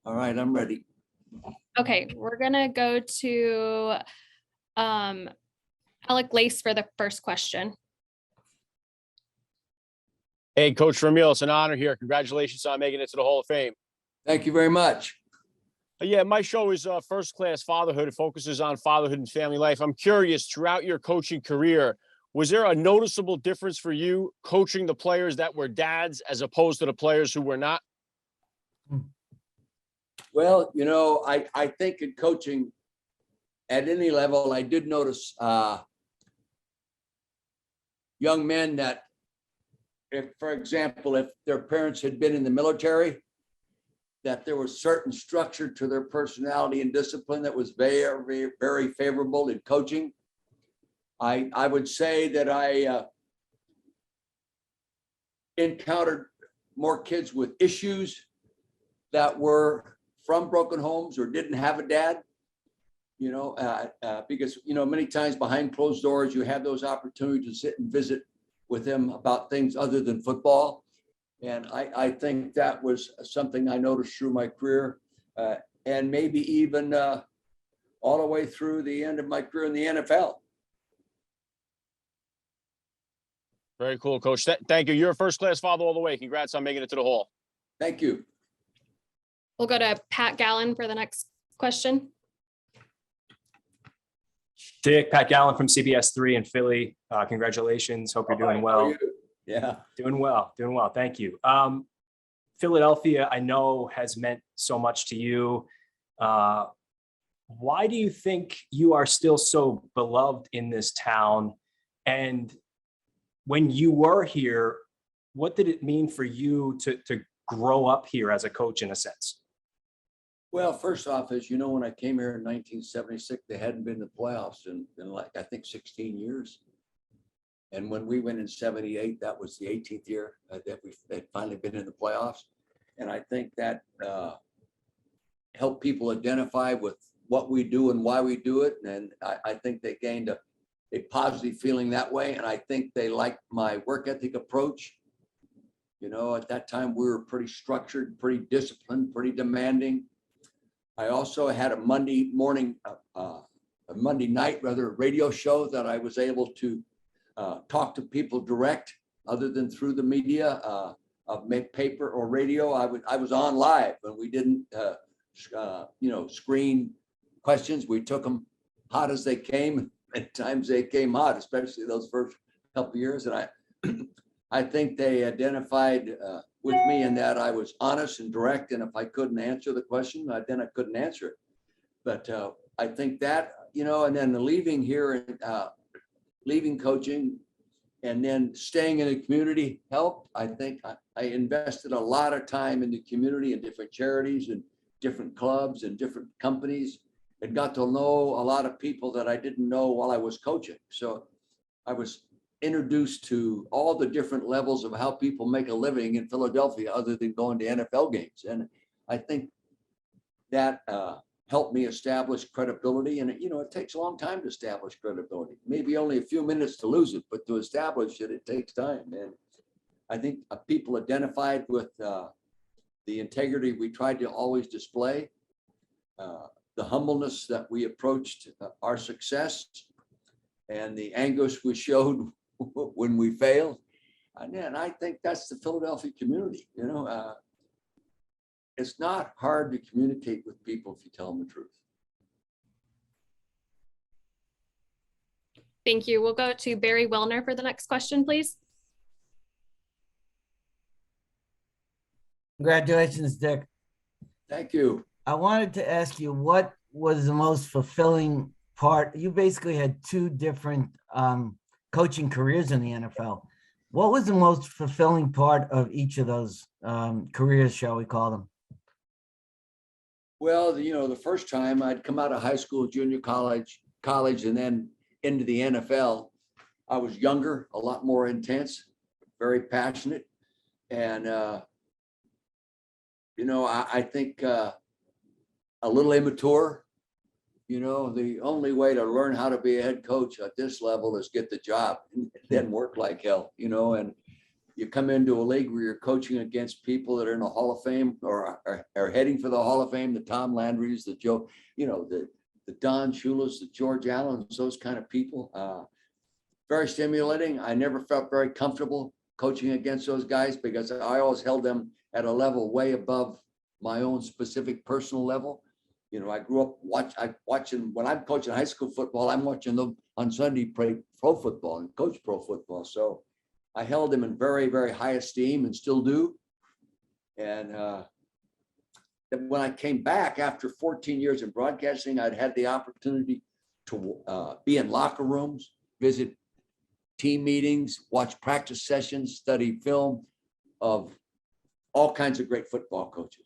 All right, I'm ready. Okay, we're gonna go to Alec Lace for the first question. Hey, Coach Vermeil, it's an honor here. Congratulations on making it to the Hall of Fame. Thank you very much. Yeah, my show is First Class Fatherhood. It focuses on fatherhood and family life. I'm curious, throughout your coaching career, was there a noticeable difference for you coaching the players that were dads as opposed to the players who were not? Well, you know, I think in coaching at any level, I did notice young men that, if, for example, if their parents had been in the military, that there was certain structure to their personality and discipline that was very, very, very favorable in coaching. I would say that I encountered more kids with issues that were from broken homes or didn't have a dad, you know, because, you know, many times behind closed doors, you have those opportunities to sit and visit with them about things other than football. And I think that was something I noticed through my career, and maybe even all the way through the end of my career in the NFL. Very cool, Coach. Thank you. You're a first-class father all the way. Congrats on making it to the Hall. Thank you. We'll go to Pat Gallen for the next question. Dick, Pat Gallen from CBS 3 in Philly. Congratulations. Hope you're doing well. Yeah. Doing well. Thank you. Philadelphia, I know, has meant so much to you. Why do you think you are still so beloved in this town? And when you were here, what did it mean for you to grow up here as a coach in a sense? Well, first off, as you know, when I came here in 1976, they hadn't been to the playoffs in like, I think 16 years. And when we went in 78, that was the 18th year that they'd finally been in the playoffs. And I think that helped people identify with what we do and why we do it. And I think they gained a positive feeling that way. And I think they liked my work ethic approach. You know, at that time, we were pretty structured, pretty disciplined, pretty demanding. I also had a Monday morning, a Monday night, rather, radio show that I was able to talk to people direct, other than through the media, of paper or radio. I was on live when we didn't, you know, screen questions. We took them hot as they came. At times they came hot, especially those first couple of years. And I think they identified with me in that I was honest and direct. And if I couldn't answer the question, then I couldn't answer it. But I think that, you know, and then the leaving here and leaving coaching and then staying in the community helped. I think I invested a lot of time in the community and different charities and different clubs and different companies, and got to know a lot of people that I didn't know while I was coaching. So I was introduced to all the different levels of how people make a living in Philadelphia other than going to NFL games. And I think that helped me establish credibility. And, you know, it takes a long time to establish credibility, maybe only a few minutes to lose it, but to establish it, it takes time. And I think people identified with the integrity we tried to always display, the humbleness that we approached our success, and the anguish we showed when we failed. And I think that's the Philadelphia community. You know, it's not hard to communicate with people if you tell them the truth. Thank you. We'll go to Barry Wellner for the next question, please. Congratulations, Dick. Thank you. I wanted to ask you, what was the most fulfilling part? You basically had two different coaching careers in the NFL. What was the most fulfilling part of each of those careers, shall we call them? Well, you know, the first time I'd come out of high school, junior college, and then into the NFL, I was younger, a lot more intense, very passionate. And, you know, I think a little immature. You know, the only way to learn how to be a head coach at this level is get the job and then work like hell, you know. And you come into a league where you're coaching against people that are in the Hall of Fame or are heading for the Hall of Fame, the Tom Landrys, the Joe, the Don Shulas, the George Allens, those kind of people. Very stimulating. I never felt very comfortable coaching against those guys because I always held them at a level way above my own specific personal level. I grew up watching when I'm coaching high school football, I'm watching them on Sunday play pro football and coach pro football. So I held them in very, very high esteem and still do. And when I came back after 14 years in broadcasting, I'd had the opportunity to be in locker rooms, visit team meetings, watch practice sessions, study film of all kinds of great football coaches,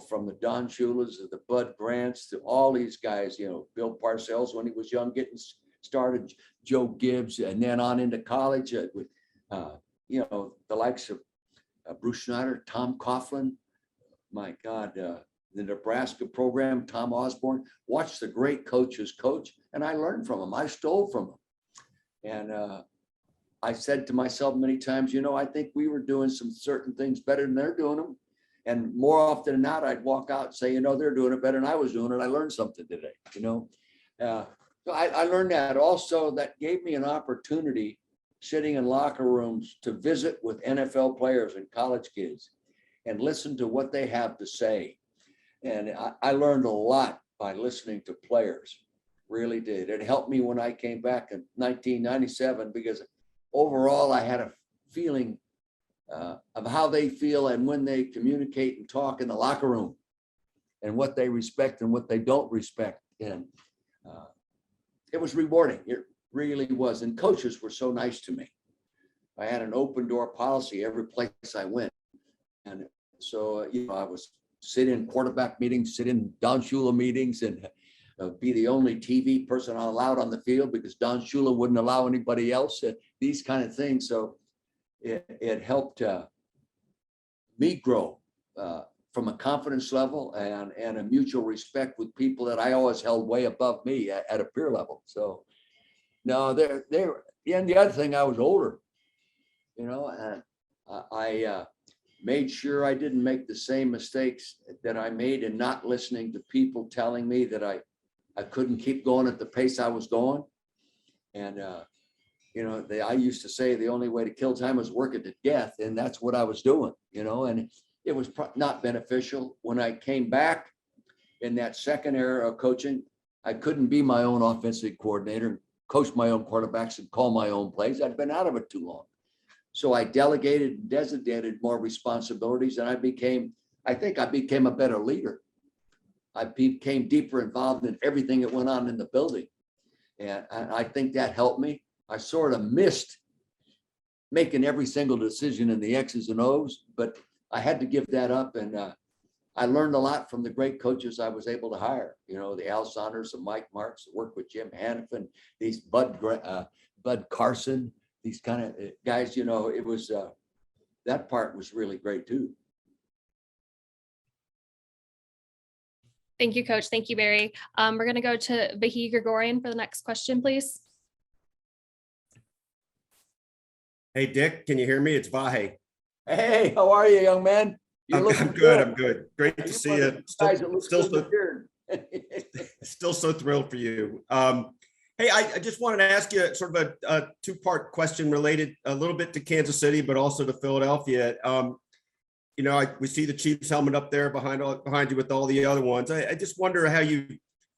from the Don Shulas to the Bud Grants to all these guys, Bill Parcells when he was young getting started, Joe Gibbs, and then on into college with, the likes of Bruce Schneider, Tom Coughlin, my God, the Nebraska program, Tom Osborne. Watched the great coaches coach, and I learned from them. I stole from them. And I said to myself many times, I think we were doing some certain things better than they're doing them. And more often than not, I'd walk out and say, they're doing it better than I was doing it. I learned something today, So I learned that. Also, that gave me an opportunity sitting in locker rooms to visit with NFL players and college kids and listen to what they have to say. And I learned a lot by listening to players, really did. It helped me when I came back in 1997 because overall I had a feeling of how they feel and when they communicate and talk in the locker room and what they respect and what they don't respect. And it was rewarding. It really was. And coaches were so nice to me. I had an open door policy every place I went. And so, I was sit in quarterback meetings, sit in Don Shula meetings, and be the only TV person allowed on the field because Don Shula wouldn't allow anybody else, these kind of things. So it helped me grow from a confidence level and a mutual respect with people that I always held way above me at a peer level. So no, and the other thing, I was older, and I made sure I didn't make the same mistakes that I made in not listening to people telling me that I couldn't keep going at the pace I was going. And, I used to say the only way to kill time was work it to death. And that's what I was doing, and it was not beneficial. When I came back in that second era of coaching, I couldn't be my own offensive coordinator, coach my own quarterbacks and call my own plays. I'd been out of it too long. So I delegated and designated more responsibilities, and I became a better leader. I became deeper involved in everything that went on in the building. And I think that helped me. I sort of missed making every single decision in the X's and O's, but I had to give that up. And I learned a lot from the great coaches I was able to hire, the Al Saunders, the Mike Marks, work with Jim Hannafin, these Bud Carson, these kind of guys, it was, that part was really great too. Thank you, Coach. Thank you, Barry. We're going to go to Vahi Gregorian for the next question, please. Hey, Dick, can you hear me? It's Vahe. Hey, how are you, young man? I'm good. I'm good. Great to see you. Still so thrilled for you. Hey, I just wanted to ask you sort of a two-part question related a little bit to Kansas City, but also to Philadelphia. We see the Chiefs helmet up there behind you with all the other ones. I just wonder how you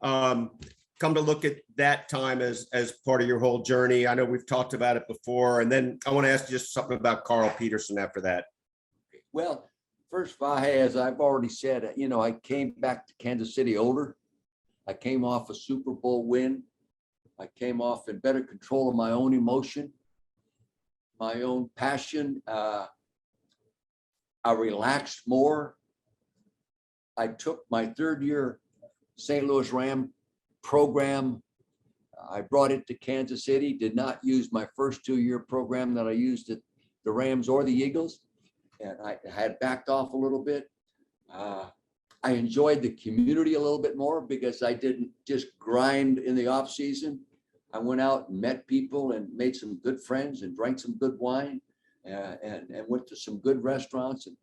come to look at that time as part of your whole journey. I know we've talked about it before, and then I want to ask you just something about Carl Peterson after that. Well, first, Vahe, as I've already said, I came back to Kansas City older. I came off a Super Bowl win. I came off in better control of my own emotion, my own passion. I relaxed more. I took my third year St. Louis Ram program. I brought it to Kansas City, did not use my first 2-year program that I used at the Rams or the Eagles. And I had backed off a little bit. I enjoyed the community a little bit more because I didn't just grind in the off season. I went out and met people and made some good friends and drank some good wine. and went to some good restaurants. And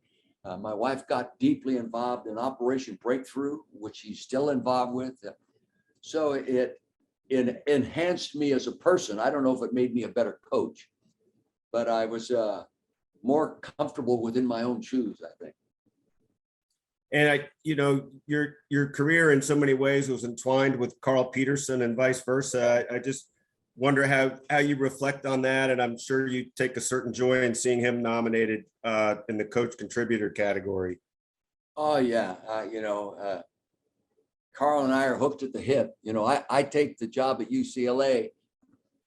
my wife got deeply involved in Operation Breakthrough, which she's still involved with. So it enhanced me as a person. I don't know if it made me a better coach, but I was more comfortable within my own shoes, I think. And your career in so many ways was entwined with Carl Peterson and vice versa. I just wonder how you reflect on that. And I'm sure you take a certain joy in seeing him nominated in the coach contributor category. Oh yeah. Carl and I are hooked at the hip. I take the job at UCLA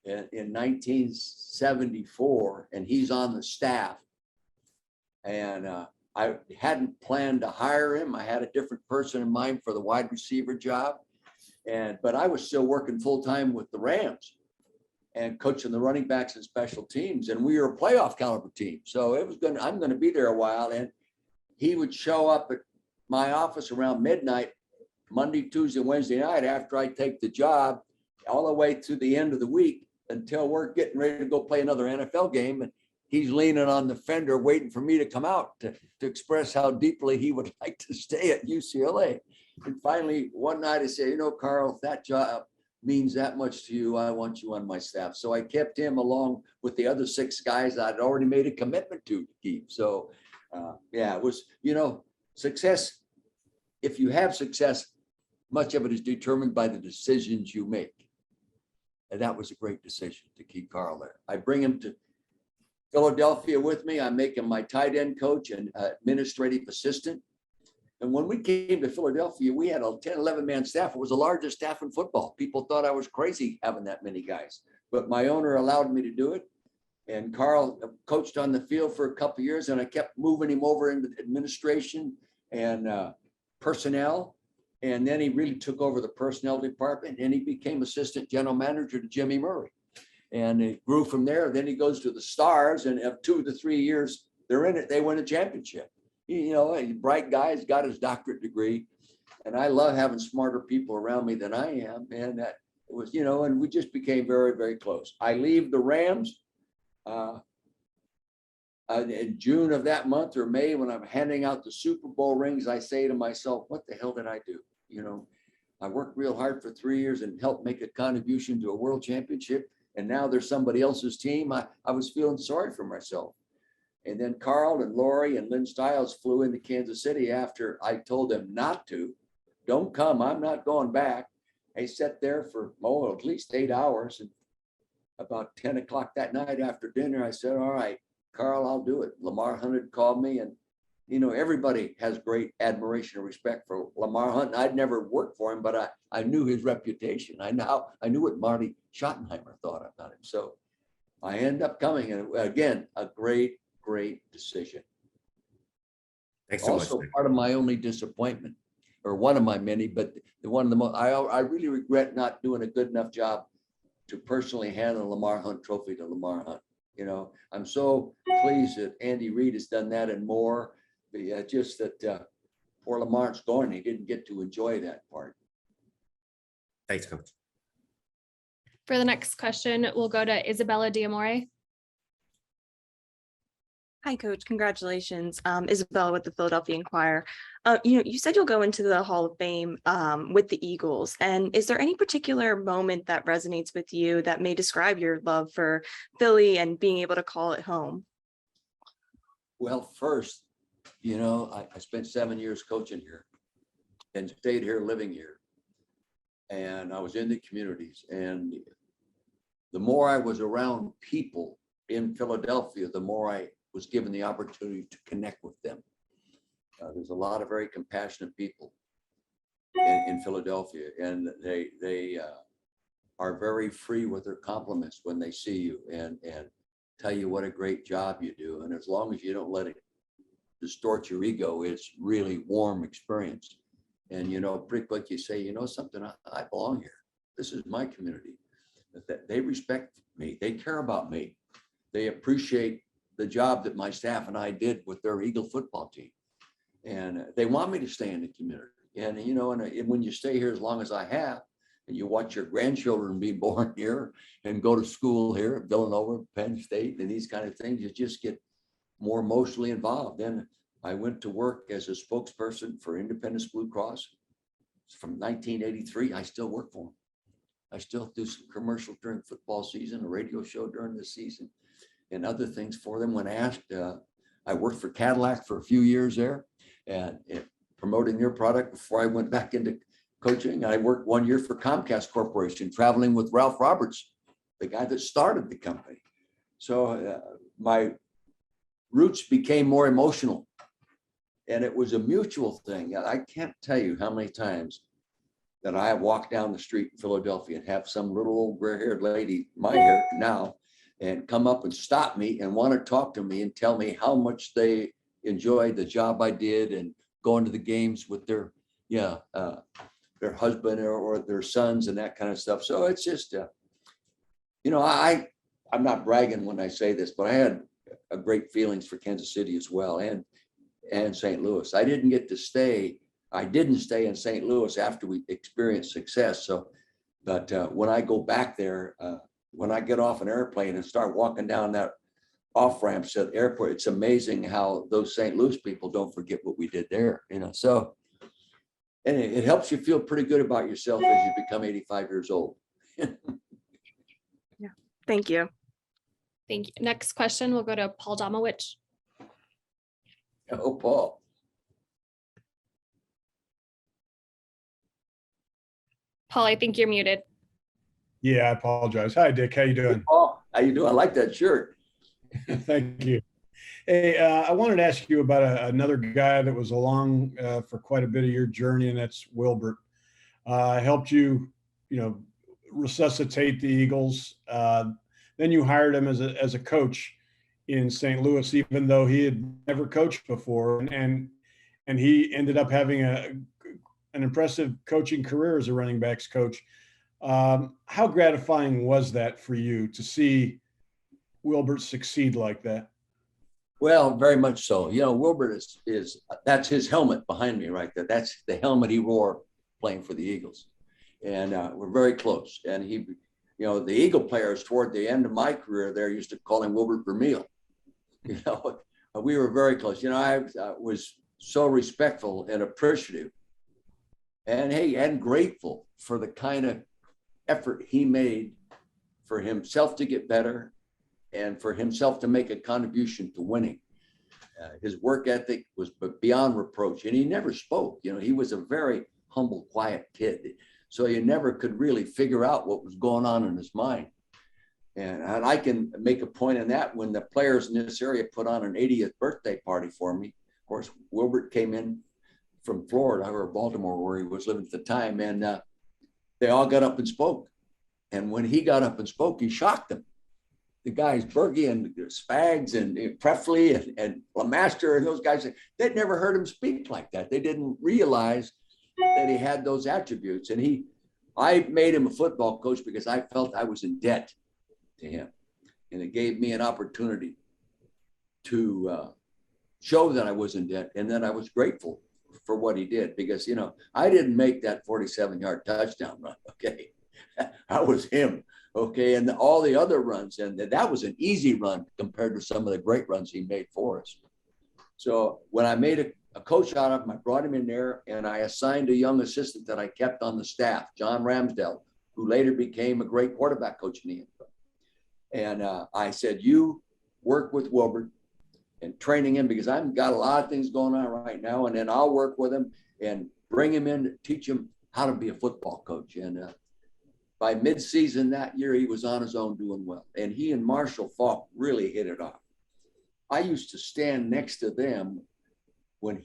in 1974, and he's on the staff. And I hadn't planned to hire him. I had a different person in mind for the wide receiver job. But I was still working full time with the Rams and coaching the running backs and special teams. And we were a playoff caliber team. So I'm going to be there a while. And he would show up at my office around midnight, Monday, Tuesday, Wednesday night after I take the job, all the way to the end of the week until we're getting ready to go play another NFL game. And he's leaning on the fender waiting for me to come out to express how deeply he would like to stay at UCLA. And finally, one night I said, Carl, if that job means that much to you, I want you on my staff. So I kept him along with the other 6 guys I'd already made a commitment to keep. So it was, success. If you have success, much of it is determined by the decisions you make. And that was a great decision to keep Carl there. I bring him to Philadelphia with me. I make him my tight end coach and administrative assistant. And when we came to Philadelphia, we had a 10, 11 man staff. It was the largest staff in football. People thought I was crazy having that many guys, but my owner allowed me to do it. And Carl coached on the field for a couple of years, and I kept moving him over into administration and personnel. And then he really took over the personnel department, and he became assistant general manager to Jimmy Murray. And it grew from there. Then he goes to the Stars, and of 2 to 3 years, they're in it. They win a championship. A bright guy, has got his doctorate degree, and I love having smarter people around me than I am. And that it was, and we just became very, very close. I leave the Rams in June of that month or May, when I'm handing out the Super Bowl rings. I say to myself, what the hell did I do? I worked real hard for 3 years and helped make a contribution to a world championship. And now there's somebody else's team. I was feeling sorry for myself. And then Carl and Lori and Lynn Stiles flew into Kansas City after I told them not to. Don't come. I'm not going back. I sat there for at least 8 hours. And about 10 o'clock that night after dinner, I said, all right, Carl, I'll do it. Lamar Hunt had called me, and everybody has great admiration and respect for Lamar Hunt. I'd never worked for him, but I knew his reputation. I knew what Marty Schottenheimer thought about him. So I ended up coming, and again, a great decision. Thanks so Also, much. part of my only disappointment, or one of my many, but the one of the most, I really regret not doing a good enough job to personally hand the Lamar Hunt trophy to Lamar Hunt. I'm so pleased that Andy Reid has done that and more. But just that poor Lamar's gone. He didn't get to enjoy that part. Thanks, Coach. For the next question, we'll go to Isabella Diamore. Hi, Coach. Congratulations. Isabella with the Philadelphia Inquirer. You said you'll go into the Hall of Fame with the Eagles. And is there any particular moment that resonates with you that may describe your love for Philly and being able to call it home? Well, first, I spent 7 years coaching here and stayed here living here. And I was in the communities. And the more I was around people in Philadelphia, the more I was given the opportunity to connect with them. There's a lot of very compassionate people in Philadelphia, and they are very free with their compliments when they see you and tell you what a great job you do. And as long as you don't let it distort your ego, it's really warm experience. And pretty quick you say, something, I belong here. This is my community. That they respect me. They care about me. They appreciate the job that my staff and I did with their Eagle football team. And they want me to stay in the community. And, and when you stay here as long as I have, and you watch your grandchildren be born here and go to school here at Villanova, Penn State, and these kind of things, you just get more emotionally involved. Then I went to work as a spokesperson for Independence Blue Cross. From 1983, I still work for them. I still do some commercials during football season, a radio show during the season, and other things for them when asked. I worked for Cadillac for a few years there and promoting their product before I went back into coaching. I worked 1 year for Comcast Corporation, traveling with Ralph Roberts, the guy that started the company. So my roots became more emotional, and it was a mutual thing. I can't tell you how many times that I walk down the street in Philadelphia and have some little old gray-haired lady, my hair now, and come up and stop me and want to talk to me and tell me how much they enjoyed the job I did and going to the games with their husband or their sons and that kind of stuff. So it's just, I'm not bragging when I say this, but I had a great feelings for Kansas City as well, and St. Louis. I didn't stay in St. Louis after we experienced success. So, but when I go back there, when I get off an airplane and start walking down that off ramps at the airport, it's amazing how those St. Louis people don't forget what we did there, So, and it helps you feel pretty good about yourself as you become 85 years old. Yeah, thank you. Thank you. Next question, we'll go to Paul Domowitch. Oh, Paul. Paul, I think you're muted. Yeah, I apologize. Hi, Dick. How you doing? Paul, how you doing? I like that shirt. Thank you. Hey, I wanted to ask you about another guy that was along for quite a bit of your journey, and that's Wilbert. Helped you, resuscitate the Eagles. Then you hired him as a coach in St. Louis, even though he had never coached before, and he ended up having an impressive coaching career as a running backs coach. How gratifying was that for you to see Wilbert succeed like that? Well, very much so. Wilbert is that's his helmet behind me right there. That's the helmet he wore playing for the Eagles. And we're very close. And he, the Eagle players toward the end of my career there used to call him Wilbert Vermeil. We were very close. I was so respectful and appreciative and grateful for the kind of effort he made for himself to get better and for himself to make a contribution to winning. His work ethic was beyond reproach, and he never spoke. He was a very humble, quiet kid. So you never could really figure out what was going on in his mind. And I can make a point in that when the players in this area put on an 80th birthday party for me. Of course, Wilbert came in from Florida or Baltimore, where he was living at the time, and they all got up and spoke. And when he got up and spoke, he shocked them. The guys, Berge and Spags and Prefley and LeMaster and those guys, they'd never heard him speak like that. They didn't realize that he had those attributes. And I made him a football coach because I felt I was in debt to him. And it gave me an opportunity to show that I was in debt and that I was grateful for what he did, because, I didn't make that 47-yard touchdown run. Okay. I was him. Okay. And all the other runs, and that was an easy run compared to some of the great runs he made for us. So when I made a coach out of him, I brought him in there and I assigned a young assistant that I kept on the staff, John Ramsdale, who later became a great quarterback coach in the NFL. And I said, you work with Wilbert and training him, because I've got a lot of things going on right now. And then I'll work with him and bring him in to teach him how to be a football coach. And by mid-season that year, he was on his own doing well. And he and Marshall Falk really hit it off. I used to stand next to them when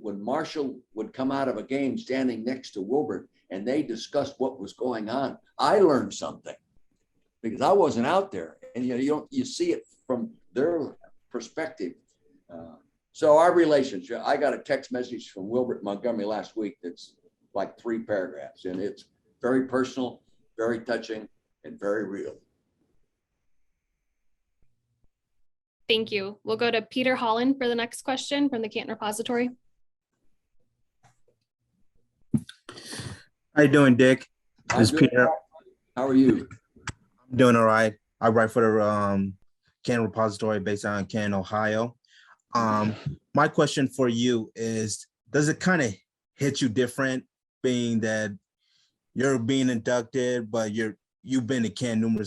Marshall would come out of a game, standing next to Wilbert, and they discussed what was going on. I learned something because I wasn't out there, and you see it from their perspective. So our relationship, I got a text message from Wilbert Montgomery last week that's like 3 paragraphs, and it's very personal, very touching, and very real. Thank you. We'll go to Peter Holland for the next question from the Canton Repository. How you doing, Dick? I'm This is doing Peter. all right. How are you? I'm doing all right. I write for the Canton Repository based out in Canton, Ohio. My question for you is, does it kind of hit you different being that you're being inducted, but you've been to Canton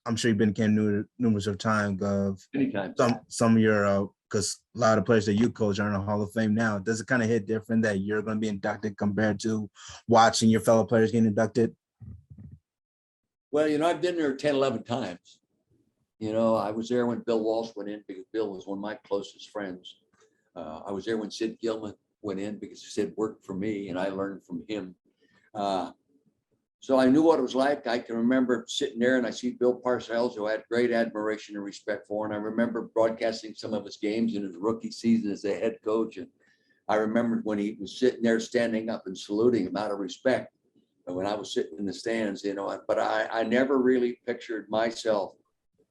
I'm sure you've been to Canton numerous of times of Anytime. some of your because a lot of players that you coach are in the Hall of Fame now. Does it kind of hit different that you're going to be inducted compared to watching your fellow players get inducted? Well, I've been there 10, 11 times. I was there when Bill Walsh went in because Bill was one of my closest friends. I was there when Sid Gilman went in because Sid worked for me and I learned from him. So I knew what it was like. I can remember sitting there and I see Bill Parcells, who I had great admiration and respect for. And I remember broadcasting some of his games in his rookie season as a head coach. And I remembered when he was sitting there standing up and saluting him out of respect. And when I was sitting in the stands, but I never really pictured myself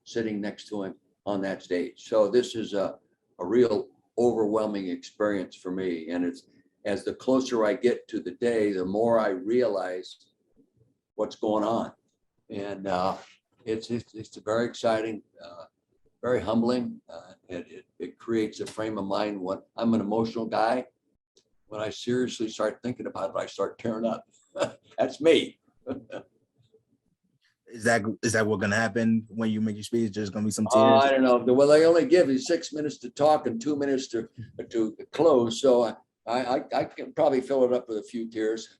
sitting next to him on that stage. So this is a real overwhelming experience for me. And it's, as the closer I get to the day, the more I realize what's going on. And it's very exciting, very humbling. It creates a frame of mind. I'm an emotional guy. When I seriously start thinking about it, I start tearing up. That's me. Is that what's gonna happen when you make your speech? There's gonna be some tears. I don't know. Well, they only give you 6 minutes to talk and 2 minutes to close. So I can probably fill it up with a few tears.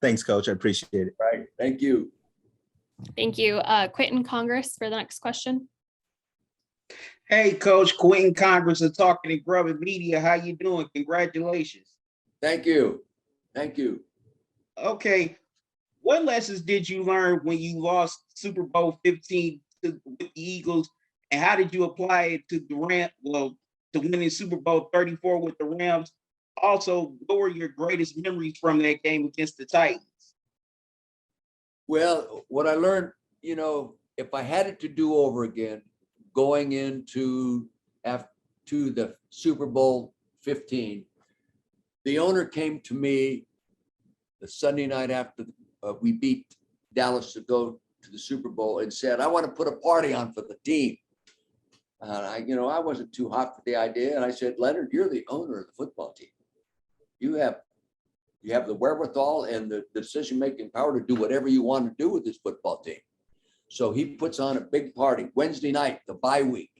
Thanks, Coach. I appreciate it. Right. Thank you. Thank you. Quentin Congress for the next question. Hey, Coach, Quentin Congress of Talking and Grubbing Media. How you doing? Congratulations. Thank you. Thank you. Okay. What lessons did you learn when you lost Super Bowl 15 with the Eagles, and how did you apply it to to winning Super Bowl 34 with the Rams? Also, what were your greatest memories from that game against the Titans? Well, what I learned, if I had it to do over again, going into the Super Bowl 15, the owner came to me the Sunday night after we beat Dallas to go to the Super Bowl and said, I want to put a party on for the team. And I wasn't too hot for the idea. And I said, Leonard, you're the owner of the football team. You have the wherewithal and the decision-making power to do whatever you want to do with this football team. So he puts on a big party Wednesday night, the bye week.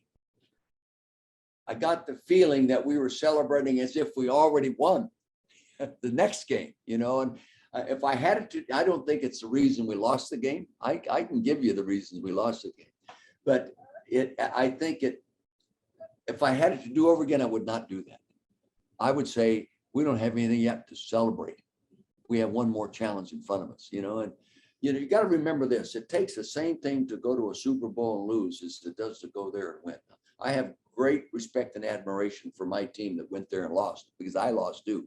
I got the feeling that we were celebrating as if we already won the next game, and if I had it to, I don't think it's the reason we lost the game. I can give you the reasons we lost the game, but I think if I had it to do over again, I would not do that. I would say we don't have anything yet to celebrate. We have one more challenge in front of us, and you got to remember this. It takes the same thing to go to a Super Bowl and lose as it does to go there and win. I have great respect and admiration for my team that went there and lost, because I lost too.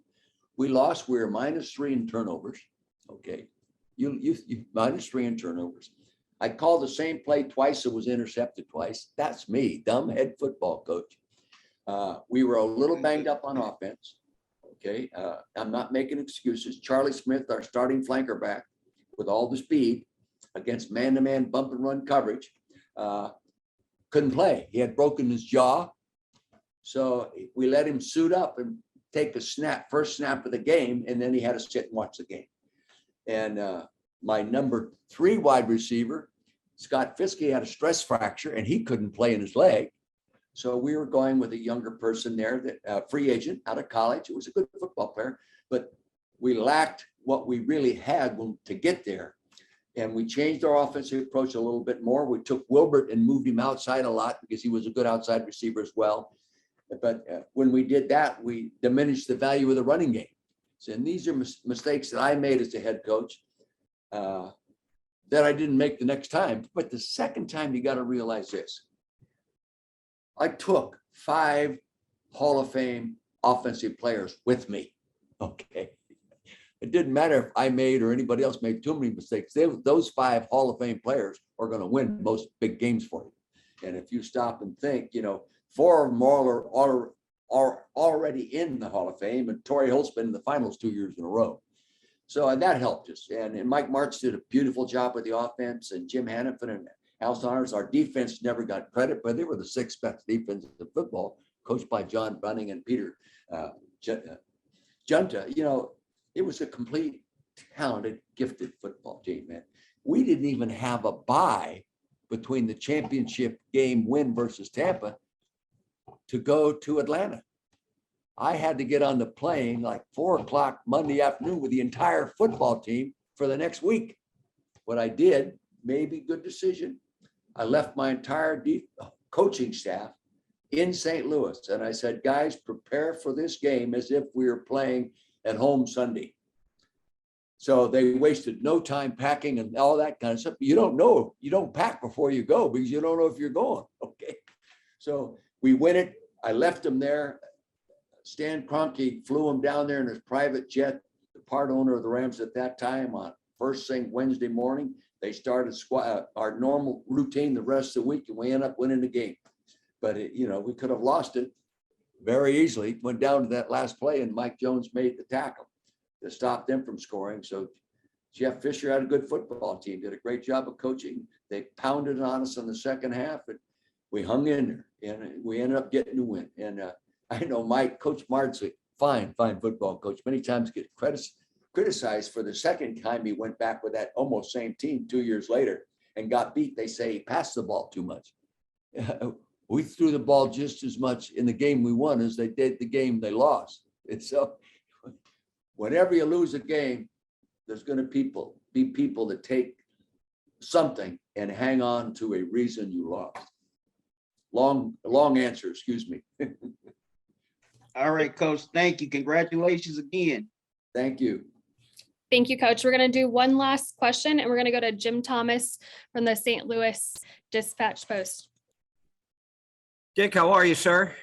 We lost. We were -3 in turnovers. Okay, you -3 in turnovers. I called the same play twice. It was intercepted twice. That's me, dumb head football coach. We were a little banged up on offense. Okay, I'm not making excuses. Charlie Smith, our starting flanker back, with all the speed against man-to-man bump and run coverage, couldn't play. He had broken his jaw. So we let him suit up and take a first snap of the game, and then he had to sit and watch the game. And my number 3 wide receiver, Scott Fiskey, had a stress fracture and he couldn't play in his leg. So we were going with a younger person there, that free agent out of college. It was a good football player, but we lacked what we really had to get there. And we changed our offensive approach a little bit more. We took Wilbert and moved him outside a lot because he was a good outside receiver as well. But when we did that, we diminished the value of the running game. So, and these are mistakes that I made as a head coach that I didn't make the next time. But the second time, you got to realize this. I took 5 Hall of Fame offensive players with me. Okay. It didn't matter if I made or anybody else made too many mistakes. Those 5 Hall of Fame players are going to win most big games for you. And if you stop and think, 4 of them are already in the Hall of Fame, and Torrey Holt's been in the finals 2 years in a row. So and that helped us. And Mike Martz did a beautiful job with the offense, and Jim Hannafin and Al Saunders. Our defense never got credit, but they were the sixth best defense in football, coached by John Bunning and Peter Junta. You know, it was a complete, talented, gifted football team, man. We didn't even have a bye between the championship game win versus Tampa to go to Atlanta. I had to get on the plane like 4 o'clock Monday afternoon with the entire football team for the next week. What I did, maybe good decision. I left my entire coaching staff in St. Louis. And I said, guys, prepare for this game as if we were playing at home Sunday. So they wasted no time packing and all that kind of stuff. You don't know, you don't pack before you go because you don't know if you're going. Okay. So we win it. I left them there. Stan Kroenke flew him down there in his private jet, the part owner of the Rams at that time, on first thing Wednesday morning. They started our normal routine the rest of the week, and we ended up winning the game. But, you know, we could have lost it very easily. Went down to that last play, and Mike Jones made the tackle to stop them from scoring. So Jeff Fisher had a good football team, did a great job of coaching. They pounded on us in the second half, and we hung in there, and we ended up getting the win. And I know Coach Martz, fine football coach, many times get criticized for the second time he went back with that almost same team 2 years later and got beat. They say he passed the ball too much. We threw the ball just as much in the game we won as they did the game they lost. And so whenever you lose a game, there's going to be people that take something and hang on to a reason you lost. Long answer, excuse me. All right, Coach. Thank you. Congratulations again. Thank you. Thank you, Coach. We're going to do one last question, and we're going to go to Jim Thomas from the St. Louis Dispatch-Post. Dick, how are you, sir?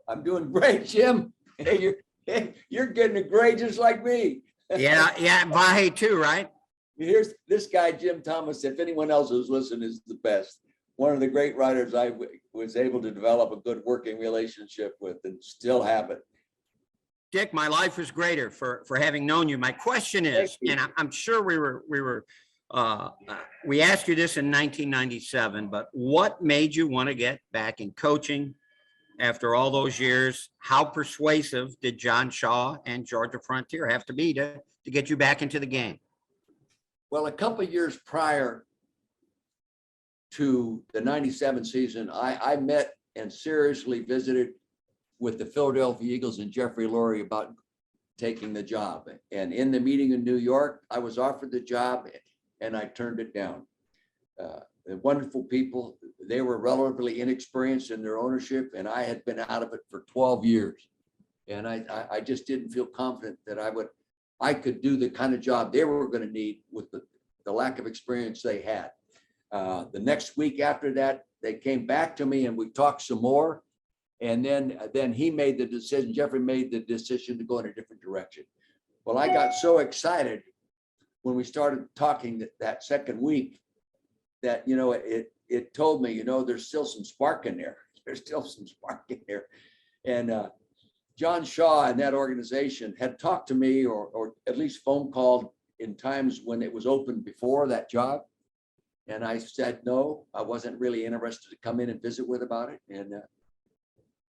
I'm doing great, Jim. Hey, you're getting a grade just like me. Yeah, Vahe too, right? Here's this guy, Jim Thomas. If anyone else who's listening, is the best. One of the great writers I was able to develop a good working relationship with, and still have it. Dick, my life was greater for having known you. My question is, and I'm sure we asked you this in 1997, but what made you want to get back in coaching after all those years? How persuasive did John Shaw and Georgia Frontier have to be to get you back into the game? Well, a couple of years prior to the 97 season, I met and seriously visited with the Philadelphia Eagles and Jeffrey Lurie about taking the job. And in the meeting in New York, I was offered the job and I turned it down. The wonderful people, they were relatively inexperienced in their ownership, and I had been out of it for 12 years. And I just didn't feel confident that I could do the kind of job they were going to need with the lack of experience they had. The next week after that, they came back to me and we talked some more. And then he made the decision, Jeffrey made the decision to go in a different direction. Well, I got so excited when we started talking that second week that, you know, it told me, you know, there's still some spark in there. There's still some spark in there. And John Shaw and that organization had talked to me or at least phone called in times when it was open before that job. And I said, no, I wasn't really interested to come in and visit with about it. And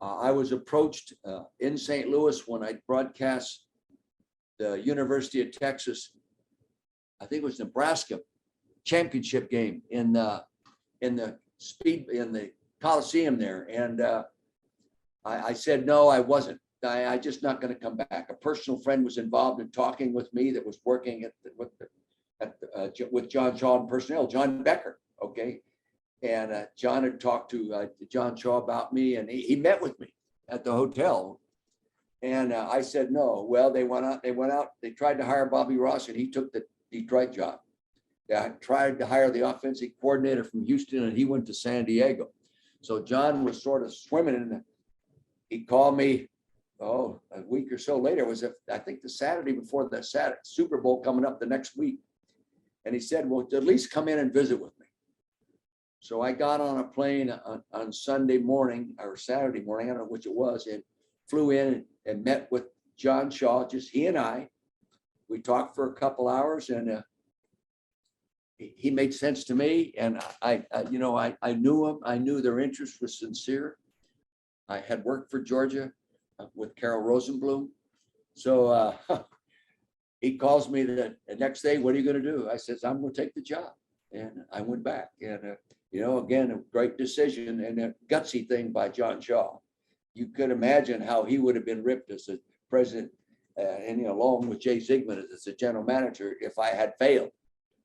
I was approached in St. Louis when I broadcast the University of Texas, I think it was Nebraska championship game in the Coliseum there. And I said, no, I wasn't. I just not going to come back. A personal friend was involved in talking with me that was working with John Shaw and personnel, John Becker. Okay. And John had talked to John Shaw about me, and he met with me at the hotel. And I said, no. Well, they went out, they tried to hire Bobby Ross, and he took the Detroit job. I tried to hire the offensive coordinator from Houston, and he went to San Diego. So John was sort of swimming in he called me, a week or so later. It was, I think, the Saturday before the Super Bowl coming up the next week. And he said, well, at least come in and visit with me. So I got on a plane on Sunday morning or Saturday morning, I don't know which it was, and flew in and met with John Shaw, just he and I. we talked for a couple hours and he made sense to me. And I knew him. I knew their interest was sincere. I had worked for Georgia with Carol Rosenblum. So he calls me the next day, what are you going to do? I says, I'm going to take the job. And I went back. And, again, a great decision and a gutsy thing by John Shaw. You could imagine how he would have been ripped as a president and along with Jay Zygmunt as a general manager if I had failed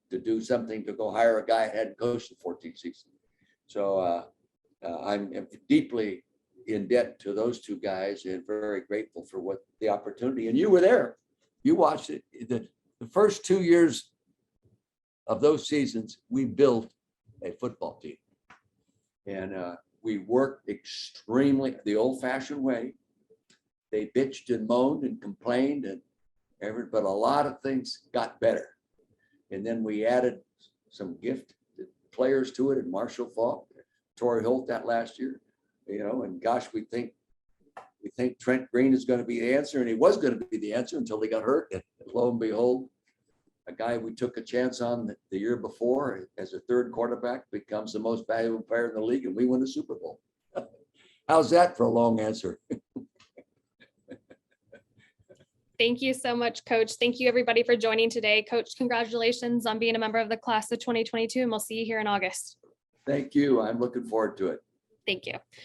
to do something to go hire a guy that hadn't coached in 14 seasons. So I'm deeply in debt to those two guys and very grateful for what the opportunity. And you were there. You watched it. The first 2 years of those seasons, we built a football team. And we worked extremely the old-fashioned way. They bitched and moaned and complained but a lot of things got better. And then we added some gift players to it, and Marshall Falk, Torrey Holt that last year, and gosh, we think Trent Green is going to be the answer, and he was going to be the answer until he got hurt. And lo and behold, a guy we took a chance on the year before as a third quarterback becomes the most valuable player in the league, and we win the Super Bowl. How's that for a long answer? Thank you so much, Coach. Thank you, everybody, for joining today. Coach, congratulations on being a member of the class of 2022, and we'll see you here in August. Thank you. I'm looking forward to it. Thank you.